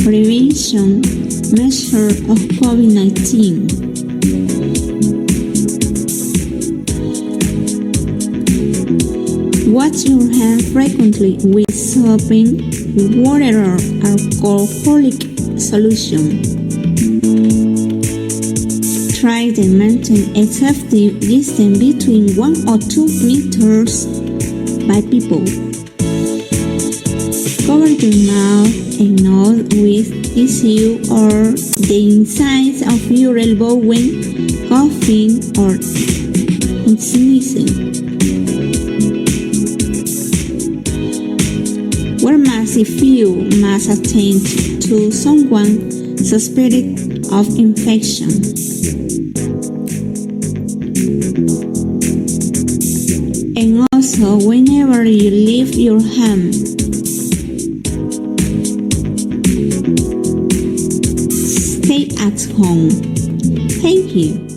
prevention measure of COVID-19. Wash your hands frequently with soaping water or alcoholic solution. Try to maintain a safety distance between 1 or 2 meters by people. Cover your mouth and nose with tissue or the insides of your elbow when coughing or sneezing. Wear masks if you must attend to someone suspected of infection. And also, whenever you leave your home, stay at home. Thank you.